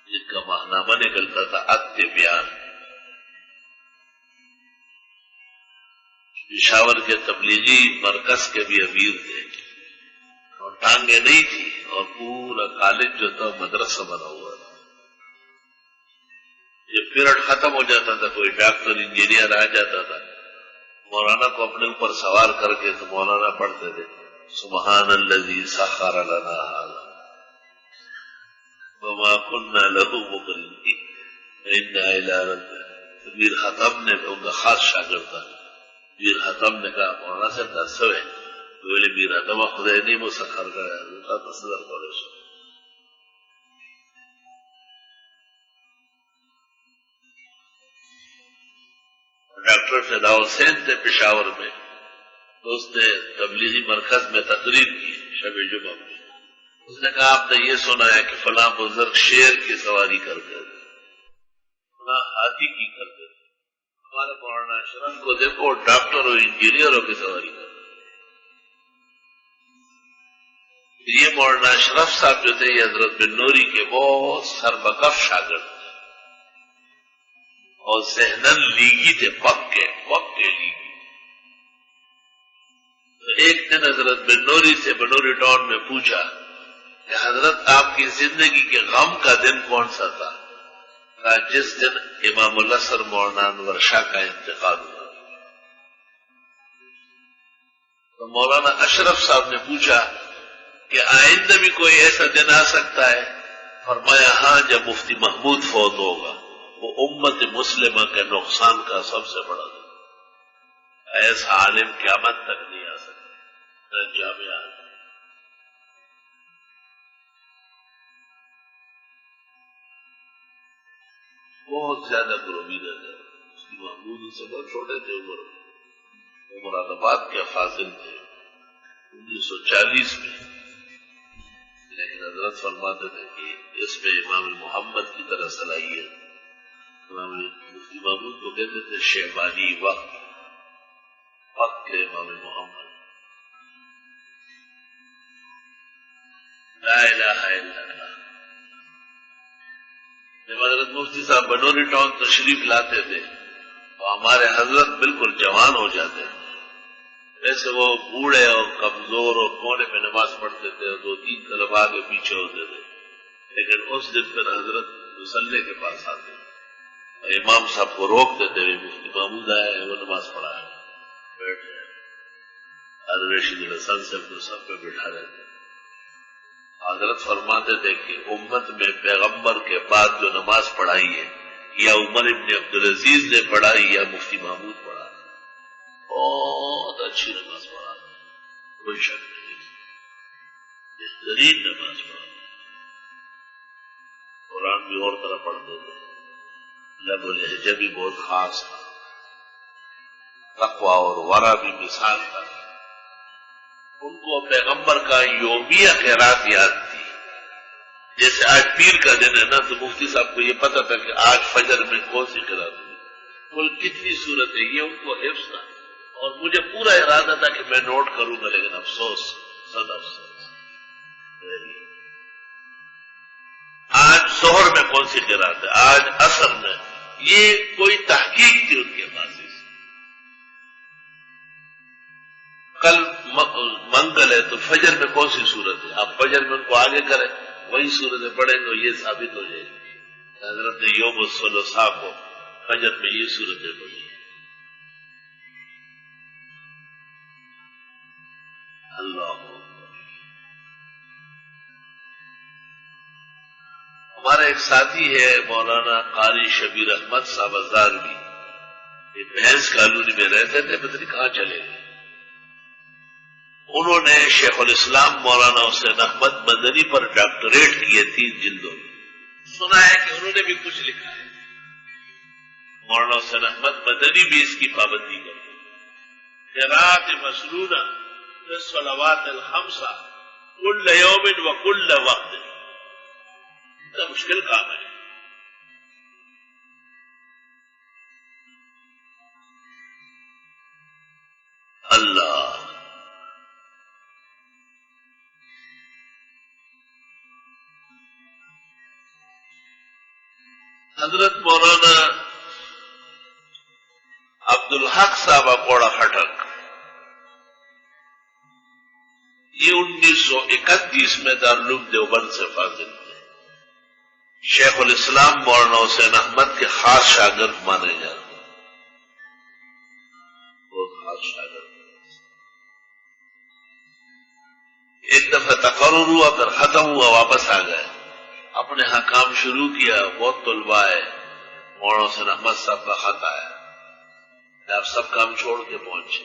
جن کا ماہنامہ نکلتا تھا التبیان. پشاور کے تبلیغی مرکز کے بھی امیر تھے اور ٹانگیں نہیں تھی اور پورا کالج جو تھا مدرسہ بنا ہوا تھا. جب پیریڈ ختم ہو جاتا تھا کوئی ڈاکٹر انجینئر آ جاتا تھا، مولانا کو اپنے اوپر سوار کر کے تو مولانا پڑھتے تھے سبحان الذی سخر لنا ھذا وما كنا له مقرنین انا الی ربنا. میر حتم نے ان کا خاص شاگرد تھا. میر حتم نے کہا مولانا سے درس ہے بولے میر حتم خدای نہیں مسخر کرا تصدر کرو. ڈاکٹر فدا حسین تھے پشاور میں، تو اس نے تبلیغی مرکز میں تقریر کی شب جمعہ میں. اس نے کہا آپ نے یہ سنا ہے کہ فلاں بزرگ شیر کی سواری کرتے تھے، فلاں ہاتھی کی کرتے تھے. ہمارے مولانا اشرف کو دیکھو ڈاکٹر اور انجینئروں کی سواری کرتے. یہ مولانا اشرف صاحب جو تھے یہ حضرت بن نوری کے بہت سربکف شاگرد تھے اور ذہنن لیگی تھے، پکے لیگی. تو ایک دن حضرت بنوری سے بنوری ٹاؤن میں پوچھا کہ حضرت آپ کی زندگی کے غم کا دن کون سا تھا؟ کہا جس دن امام الاسر مولانا انور شاہ کا انتقال ہوا. تو مولانا اشرف صاحب نے پوچھا کہ آئندہ بھی کوئی ایسا دن آ سکتا ہے؟ فرمایا ہاں، جب مفتی محمود فوت ہوگا، وہ امت مسلمہ کے نقصان کا سب سے بڑا دن. ایسا عالم قیامت تک نہیں آ سکتا. جامعہ بہت زیادہ پرویدہ ہے. مفتی محمود سے بہت چھوٹے تھے، وہ مراد آباد کے فاضل تھے 1940 میں. لیکن حضرت فرماتے تھے کہ اس میں امام محمد کی طرح صلاحیت. امام مفتی محمود کو کہتے تھے شیبانی وقت کے امام محمد. لا الہ الا اللہ. جب حضرت مفتی صاحب بنوری ٹاؤن تشریف لاتے تھے تو ہمارے حضرت بالکل جوان ہو جاتے تھے. ویسے وہ بوڑھے اور کمزور اور کونے میں نماز پڑھتے تھے اور 2-3 طلباء کے پیچھے ہوتے تھے. لیکن اس دن پھر حضرت مصلی کے پاس آتے اور امام صاحب کو روک دیتے ہوئے مفتی محمود آئے ہیں، وہ نماز پڑھا ہے، بیٹھ جائے. رشید الحسن سے اپنے سب پہ بٹھا رہتے. حضرت فرماتے تھے کہ امت میں پیغمبر کے بعد جو نماز پڑھائی ہے یا عمر ابن عبدالعزیز نے پڑھائی یا مفتی محمود پڑھا، بہت اچھی نماز پڑھا، کوئی شک نہیں، بہترین نماز پڑھا. قرآن بھی اور طرح پڑھتے تھے، لب و لہجہ بھی بہت خاص تھا، تقویٰ اور ورع بھی مثال تھا. ان کو پیغمبر کا یومیہ خیرات یاد تھی. جیسے آج پیر کا دن ہے نا، تو مفتی صاحب کو یہ پتا تھا کہ آج فجر میں کون سی خیرات ہوئی، کل کتنی صورت ہے، یہ ان کو حفظ تھا. اور مجھے پورا ارادہ تھا کہ میں نوٹ کروں گا، لیکن افسوس، صد افسوس. آج ظہر میں کون سی خیرات ہے، آج عصر میں، یہ کوئی تحقیق تھی ان کے پاس. کل منگل ہے تو فجر میں کون سی صورت ہے، آپ فجر میں ان کو آگے کریں، وہی صورتیں پڑھیں گے، یہ ثابت ہو جائے گی. حضرت یوم الثلاثاء کو فجر میں یہ صورتیں پڑھی. اللہ. ہمارا ایک ساتھی ہے مولانا قاری شبیر احمد صاحب ازاروی، یہ بھینس کالونی میں رہتے تھے، پتہ نہیں کہاں چلے گئے. انہوں نے شیخ الاسلام مولانا حسین احمد مدنی پر ڈاکٹریٹ کیے 3 جلدوں میں. سنا ہے کہ انہوں نے بھی کچھ لکھا ہے. مولانا حسین احمد مدنی بھی اس کی پابندی کرتے. قراءت مسنونہ فی الصلوات الخمسہ کل یوم و کل وقت. اتنا مشکل کام ہے. اللہ. حضرت مولانا عبدالحق صاحب کوڑا خٹک، یہ 1931 میں دارالعلوم دیوبند سے فاضل تھے. شیخ الاسلام مولانا حسین احمد کے خاص شاگرد مانے جاتے ہیں، بہت خاص شاگرد. ایک دفعہ تقرر ہوا، پھر ختم ہوا، واپس آ گئے، اپنے ہاں کام شروع کیا. بہت طلباء ہے، مولانا حسین احمد صاحب کا خط آیا کہ آپ سب کام چھوڑ کے پہنچے.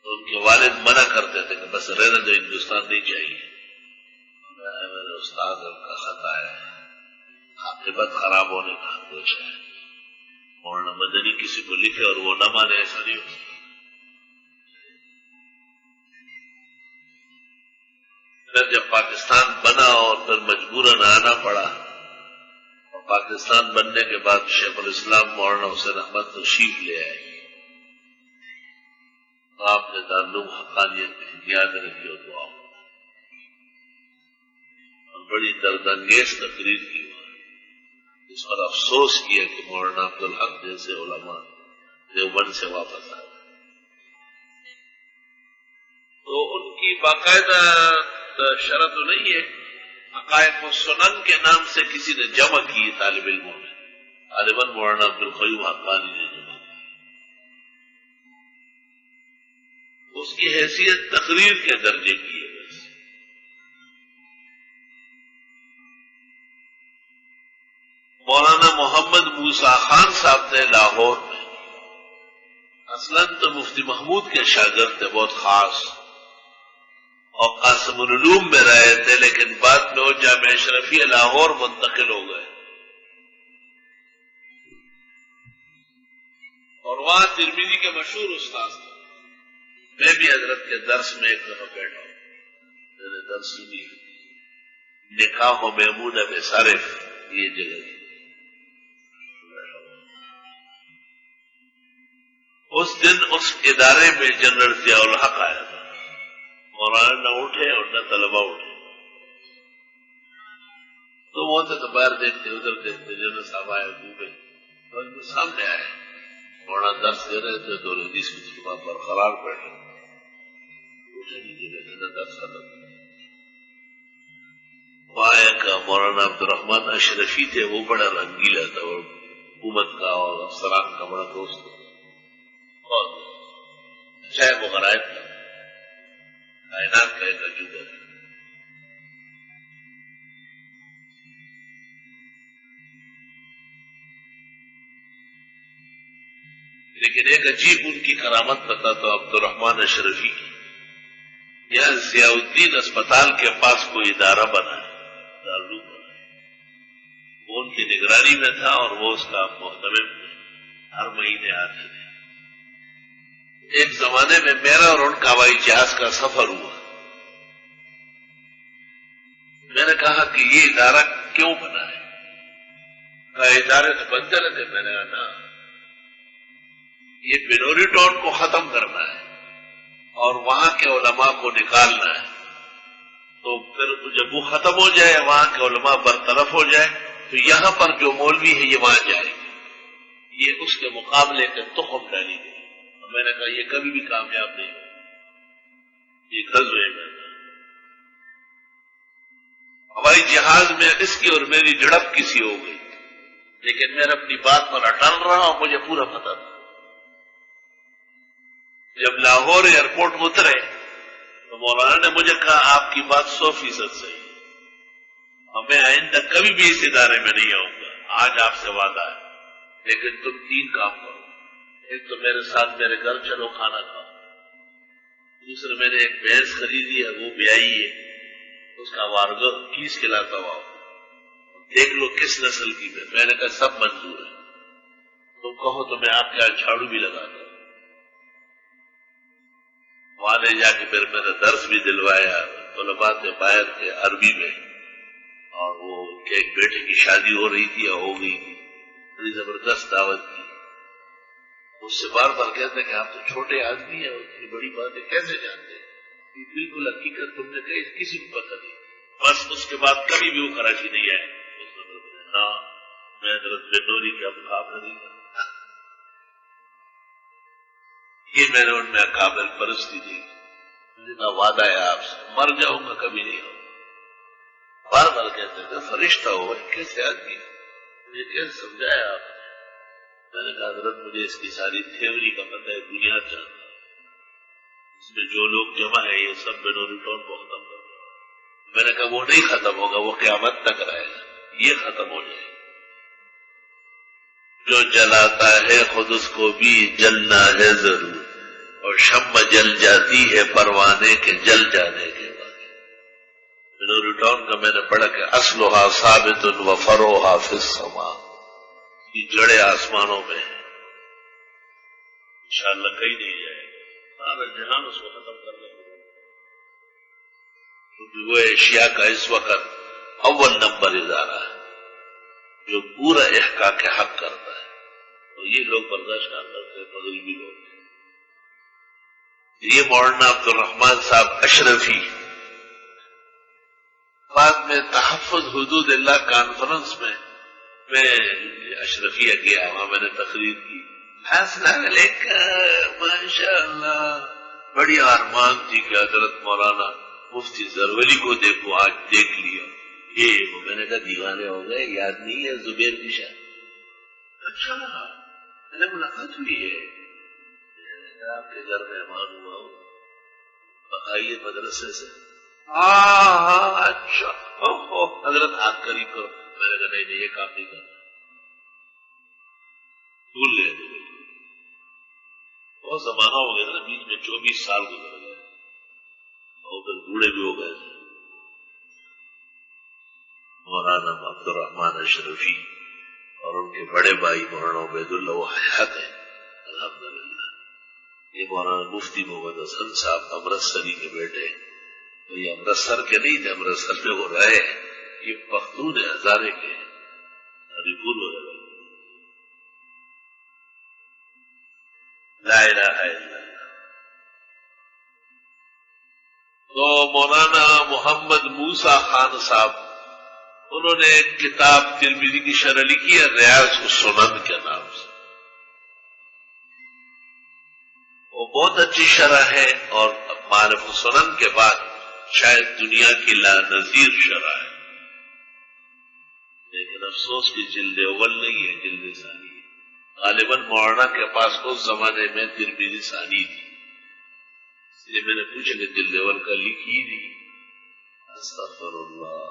تو ان کے والد منع کرتے تھے کہ بس رہنے دو، ہندوستان نہیں چاہیے. میرے استاد کا خط آیا ہے، عاقبت خراب ہونے کا اندیشہ ہے. مولانا مدنی کسی کو لکھے اور وہ نہ مانے، ایسا نہیں ہو سکتا. جب پاکستان بنا اور پھر مجبوراً آنا پڑا، اور پاکستان بننے کے بعد شیخ الاسلام مولانا حسین احمد تشریف لے آئے. تو آپ نے دارالعلوم حقانیت یاد رکھی ہو دعا. بڑی دردانگیز تقریر کی، اس پر افسوس کیا کہ مولانا عبدالحق جیسے علماء دیوبند سے واپس آئے. تو ان کی باقاعدہ شرط تو نہیں ہے، حقائق و سنن کے نام سے کسی نے جمع کی طالب علموں میں، غالباً مولانا عبدالقیوم حقانی نے جمع کی. اس کی حیثیت تقریر کے درجے کی ہے. بس مولانا محمد موسیٰ خان صاحب تھے لاہور میں، اصلاً تو مفتی محمود کے شاگرد تھے بہت خاص، اور قاسم العلوم میں رہے تھے، لیکن بعد میں وہ جامعہ اشرفیہ لاہور منتقل ہو گئے اور وہاں ترمذی کے مشہور استاد تھے. میں بھی حضرت کے درس میں ایک دفعہ بیٹھا ہوں، میں نے درس سنی نکاح و محمود اب صارف یہ جگہ تھی. اس دن اس ادارے میں جنرل ضیاء الحق آیا تھا. مولانا نہ اٹھے اور نہ طلبہ اٹھے، تو وہ تو باہر دیکھتے ادھر دیکھتے، جنرل صاحب آئے گھومے اور سامنے آئے. مولانا درس دے رہے تھے تو حدیث کی جماعت برقرار بیٹھے، درس ختم. وہاں کا مولانا عبدالرحمان اشرفی تھے، وہ بڑا رنگیلا تھا اور حکومت کا اور افسران کا بڑا دوست تھا. اچھا ہے، وہ غرائب تھا، کائنات کا ایک عجوبہ تھا. لیکن ایک عجیب ان کی کرامت بتاتا ہوں عبدالرحمان اشرفی کی. یہاں ضیاء الدین اسپتال کے پاس کوئی ادارہ بنا ہے، دارالعلوم بنا ہے، وہ ان کی نگرانی میں تھا اور وہ اس کا محتمم ہر مہینے آتے تھے. ایک زمانے میں میرا اور ان کا ہوائی جہاز کا سفر ہوا. میں نے کہا کہ یہ ادارہ کیوں بنا ہے؟ کہا ادارے تو بنتے رہتے. میں نے کہا نا، یہ بنوری ٹاؤن کو ختم کرنا ہے اور وہاں کے علماء کو نکالنا ہے. تو پھر جب وہ ختم ہو جائے، وہاں کے علماء برطرف ہو جائے، تو یہاں پر جو مولوی ہے یہ وہاں جائے گی. یہ اس کے مقابلے کے تخم ڈالی گئی. میں نے کہا یہ کبھی بھی کامیاب نہیں ہو، یہ غزوہ ہے. ہوائی جہاز میں اس کی اور میری جھڑپ کسی ہو گئی، لیکن میں اپنی بات پر اٹل رہا اور مجھے پورا پتہ تھا. جب لاہور ایئرپورٹ اترے تو مولانا نے مجھے کہا آپ کی بات 100% صحیح ہے، اور میں آئندہ کبھی بھی اس ادارے میں نہیں آؤں گا. آج آپ سے وعدہ ہے، لیکن تم 3 کام کرو. ایک تو میرے ساتھ میرے گھر چلو، کھانا کھاؤ. دوسرے میں نے ایک بھینس خریدی ہے، وہ بیائی ہے، اس کا وارگو کیس کھلاتا ہوا، دیکھ لو کس نسل کی. میں نے کہا سب منظور ہے، تم کہو تو میں آپ کے یہاں جھاڑو بھی لگاتا ہوں. وہاں لے جا کے پھر میرا درس بھی دلوایا. طلباء سے باہر تھے عربی میں، اور وہ ایک بیٹے کی شادی ہو رہی تھی یا ہو گئی تھی، بڑی زبردست دعوت کی. اس سے بار بار کہتے کہ آپ تو چھوٹے آدمی ہیں اور اتنی بڑی باتیں کیسے جانتے ہیں؟ یہ بالکل حقیقت تم نے کہی، کسی کو پتہ نہیں. بس اس کے بعد کبھی بھی وہ کراچی نہیں آئے. ہاں میں حضرت بنوری کے مقابلہ نہیں کرتا. یہ میں نے ان میں قابل پرستی دی. مجھے کہا وعدہ ہے آپ سے، مر جاؤں گا کبھی نہیں ہو. بار بار کہتے تھے فرشتہ ہو کیسے آدمی، مجھے کیسے سمجھایا آپ نے؟ میں نے کہا حضرت مجھے اس کی ساری تھیوری کا پتہ ہے، بنیاد جانتا ہوں. اس میں جو لوگ جمع ہے یہ سب بنوری ٹاؤن کو ختم کر دو. میں نے کہا وہ نہیں ختم ہوگا، وہ قیامت تک رہے گا، یہ ختم ہو جائے گا. جو جلاتا ہے خود اس کو بھی جلنا ہے ضرور، اور شمع جل جاتی ہے پروانے کے جل جانے کے بعد. بنوری ٹاؤن کا میں نے پڑھا کہ اصلها ثابت وفروها فی السماء، کی جڑیں آسمانوں میں ہیں، انشاءاللہ کہیں نہیں جائے گا. سارا جہان اس کو ختم کر لیں گے، کیونکہ وہ ایشیا کا اس وقت اول نمبر ادارہ ہے جو پورا احقاق کے حق کرتا ہے. تو یہ لوگ برداشت نہ کرتے، مغربی لوگ. یہ مولانا عبدالرحمان صاحب اشرفی بعد میں تحفظ حدود اللہ کانفرنس میں اشرفیہ گیا، وہاں میں نے تقریر کی. السلام علیکم، ماشاء اللہ. بڑی ارمان تھی کہ حضرت مولانا مفتی زرولی کو دیکھو، آج دیکھ لیا. یہ میں نے کہا دیوانے ہو گئے، یاد نہیں ہے زبیر کی شاید؟ اچھا میں نے ملاقات ہوئی ہے، آپ کے گھر مہمان ہوا ہوں، بقائیے مدرسے سے. ہاں اچھا، حضرت ہاتھ قریب کرو. میں نے کہا نہیں یہ کام نہیں کرنا، بھول گئے. بہت زمانہ ہو گیا تھا، بیچ میں 24 سال گزر گئے اور پھر بوڑھے بھی ہو گئے تھے. مولانا عبد الرحمان اشرفی اور ان کے بڑے بھائی مولانا عبید اللہ وہ حیات ہیں الحمدللہ. یہ مولانا مفتی محمد حسن صاحب امرتسری کے بیٹے، یہ امرتسر کے نہیں تھے، امرتسر میں وہ رہے، یہ پختون ہزارے کے ابھی بھول ہو گئے. لا الہ الا اللہ. تو مولانا محمد موسیٰ خان صاحب انہوں نے ایک کتاب ترمذی کی شرح لکھی ہے ریاض السنن کے نام سے. وہ بہت اچھی شرح ہے اور معرف السنن کے بعد شاید دنیا کی لا نظیر شرح ہے، لیکن افسوس کی جلد اول نہیں ہے، جلد ثانی ہے. غالباً مولانا کے پاس اس زمانے میں ترمذی ثانی تھی، اس لیے میں نے پوچھا کہ جلد اول کا لکھی نہیں. استغفر اللہ.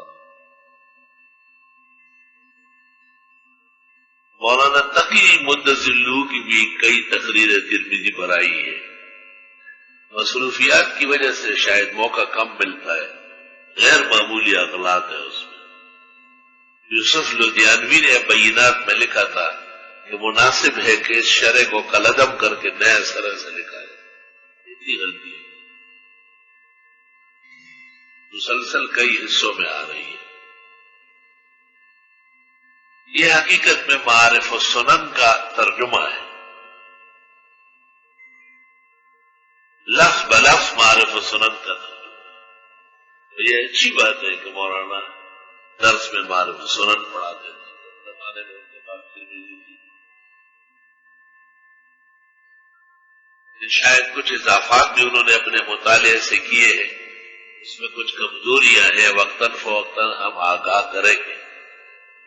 مولانا تقی مدظلو کی بھی کئی تقریریں ترمذی پر آئی ہے. مصروفیات کی وجہ سے شاید موقع کم ملتا ہے، غیر معمولی اغلاط ہے اس میں. یوسف لدھیانوی نے بینات میں لکھا تھا کہ مناسب ہے کہ اس شرح کو قلعدم کر کے نئے سرے سے لکھا ہے. اتنی غلطی ہے، مسلسل کئی حصوں میں آ رہی ہے. یہ حقیقت میں معارف السنن کا ترجمہ ہے، لفظ بلفظ معارف السنن کا ترجمہ. یہ اچھی بات ہے کہ مولانا درس میں معارف السنن پڑھاتے ہیں. زمانے میں ان کے پاس ترمذی تھی، شاید کچھ اضافات بھی انہوں نے اپنے مطالعے سے کیے ہیں، اس میں کچھ کمزوریاں ہیں، وقتاً فوقتاً ہم آگاہ کریں گے،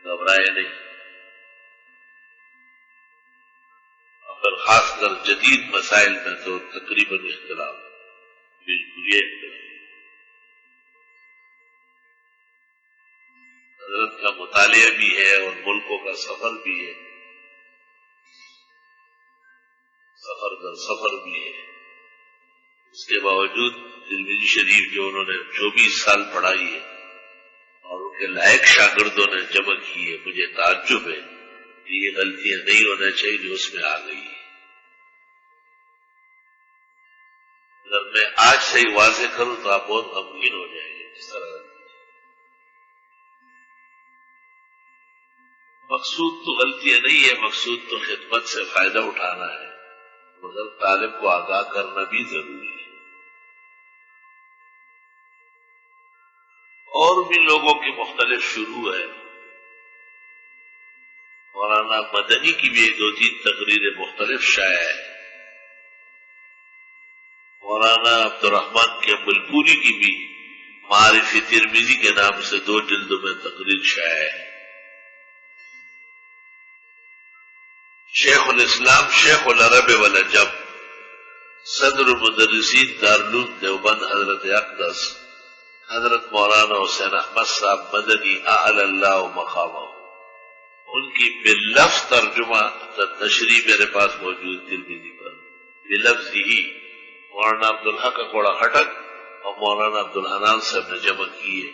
گھبرائے نہیں. اور خاص کر جدید مسائل میں تو تقریباً اختلاف، بالکل یہ اختلاف. حضرت کا مطالعہ بھی ہے اور ملکوں کا سفر بھی ہے، سفر بھی ہے. اس کے باوجود ترمذی شریف جو انہوں نے 24 سال پڑھائی ہے اور ان کے لائق شاگردوں نے جمع کی ہے، مجھے تعجب ہے کہ یہ غلطیاں نہیں ہونا چاہیے جو اس میں آ گئی ہے. اگر میں آج سے ہی واضح کروں تو آپ بہت غمگین ہو جائیں گے. اس طرح مقصود تو غلطیاں نہیں ہے، مقصود تو خدمت سے فائدہ اٹھانا ہے، مگر طالب کو آگاہ کرنا بھی ضروری ہے. اور بھی لوگوں کی مختلف شروع ہے. مولانا مدنی کی بھی 2-3 تقریریں مختلف شائع ہے. مولانا عبد الرحمان کے بلپوری کی بھی معارف ترمذی کے نام سے 2 جلدوں میں تقریر شائع ہے. شیخ الاسلام شیخ العرب والعجم صدر مدرسین دارالعلوم دیوبند حضرت اقدس حضرت مولانا حسین احمد صاحب مدنی اعلی اللہ مقامہ، ان کی باللفظ ترجمہ تشریح میرے پاس موجود ترمذی پر بلفظ ہی. مولانا عبدالحق کوڑا خٹک اور مولانا عبدالحنان صاحب نے جمع کیے.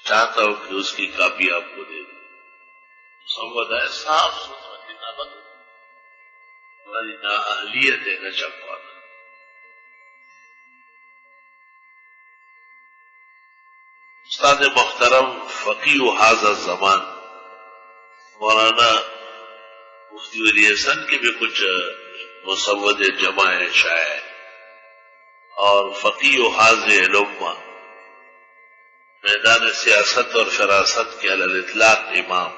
چاہتا ہوں کہ اس کی کاپی آپ کو دے دوں. سمجھ ہے صاف ستھرا کتابت، ہماری نااہلیت ہے نہ چھپوانا. استاد محترم فقیہ ھذا الزمان مولانا مفتی ولی حسن کے بھی کچھ مسود جمع ہے شائع، اور فقیہ ھذا الامہ میدان سیاست اور فراست کے علی الاطلاق امام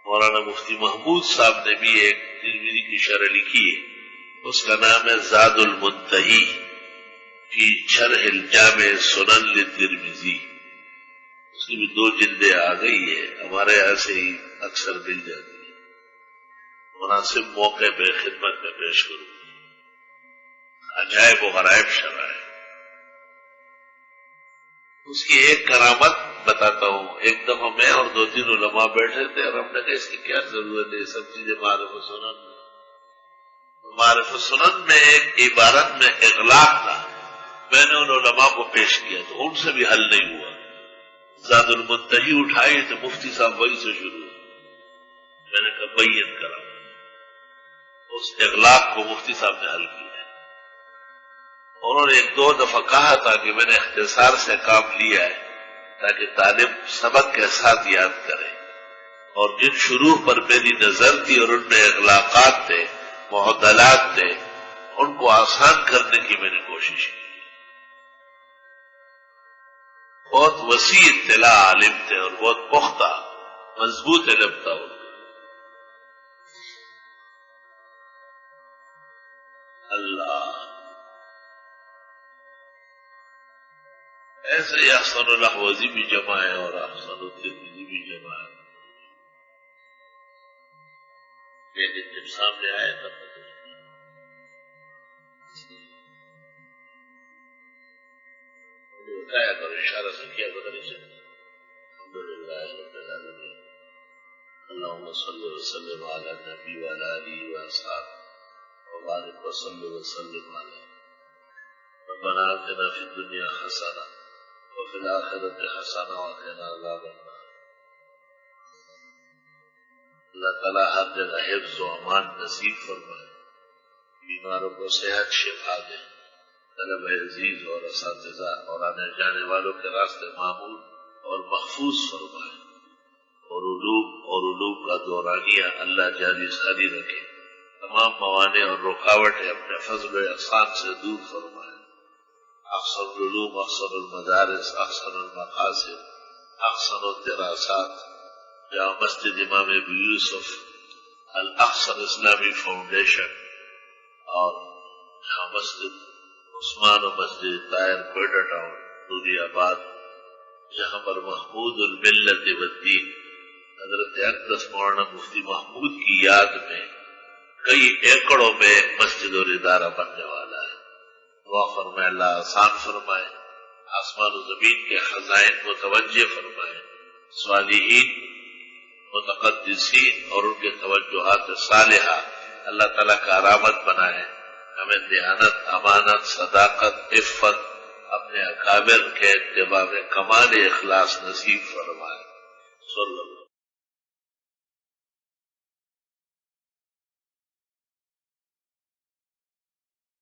مولانا مفتی محمود صاحب نے بھی ایک ترمذی کی شرح لکھی ہے، اس کا نام ہے زاد المنتہی فی شرح الجامع سنن للترمذی، اس کی بھی 2 جلدیں آ گئی ہے، ہمارے یہاں سے ہی اکثر مل جاتی ہے، مناسب موقع پہ خدمت میں پیش کروں، عجائب و غرائب شرح ہے۔ اس کی ایک کرامت بتاتا ہوں۔ ایک دفعہ میں اور 2-3 علماء بیٹھے تھے اور ہم نے کہا اس کی کیا ضرورت ہے، یہ سب چیزیں معارف السنن میں۔ معارف السنن میں ایک عبارت میں اغلاق تھا، میں نے ان علماء کو پیش کیا تو ان سے بھی حل نہیں ہوا۔ زاد المنتہی اٹھائی تو مفتی صاحب وہی سے شروع ہوئے، میں نے کہا بیان کرا، اس اغلاق کو مفتی صاحب نے حل کیا۔ انہوں نے 1-2 دفعہ کہا تھا کہ میں نے اختصار سے کام لیا ہے تاکہ طالب سبق کے ساتھ یاد کرے، اور جن شروع پر میری نظر تھی اور ان میں اغلاقات تھے، معدلات تھے، ان کو آسان کرنے کی میں نے کوشش کی۔ بہت وسیع اطلاع عالم تھے اور بہت پختہ مضبوط علم تھا ان کا۔ اللہ ایسے ہی احسن الاحوزی بھی جمع ہے اور احسن الترمذی بھی جمع ہے، لیکن جب سامنے آئے تب بتایا کرو، اشارہ سے کیا پتہ نہیں چلتا۔ الحمدللہ رب العالمین، اللہم صلی وسلم علی النبی وعلی آلہ واصحابہ وبارک وصلی وسلم علیہ۔ ربنا آتنا فی الدنیا حسنہ وفی الآخرۃ حسنہ وقنا عذاب النار۔ اللہ تعالیٰ ہر جگہ حفظ و امان نصیب فرمائے، بیماروں کو صحت شفا دے، طلبہ عزیز اور اساتذہ اور آنے جانے والوں کے راستے معمول اور محفوظ فرمائے، اور علوم کا دورانیہ اللہ جاری ساری رکھے، تمام موانع اور رکاوٹیں اپنے فضل و احسان سے دور فرمائے۔ احسن العلوم، احسن المدارس، احسن المقاصد، احسن الدراسات، جامع مسجد امام ابو یوسف، الاحسن اسلامی فاؤنڈیشن اور جامع مسجد عثمان و مسجد طاہر کوئٹہ ٹاؤن نوری آباد، جہاں پر محمود الملت والدین حضرت اقدس مولانا مفتی محمود کی یاد میں کئی ایکڑوں میں مسجد اور ادارہ بننے والا ہے۔ دعا فرمائے اللہ آسان فرمائے، آسمان و زمین کے خزائن متوجہ فرمائے، صالحین متقدسین اور ان کے توجہات صالحہ اللہ تعالیٰ کا علامت بنائے، ہمیں دیانت، امانت، صداقت، عفت، اپنے اکابر کے اتباع میں کمال اخلاص نصیب فرمائے۔ صلی اللہ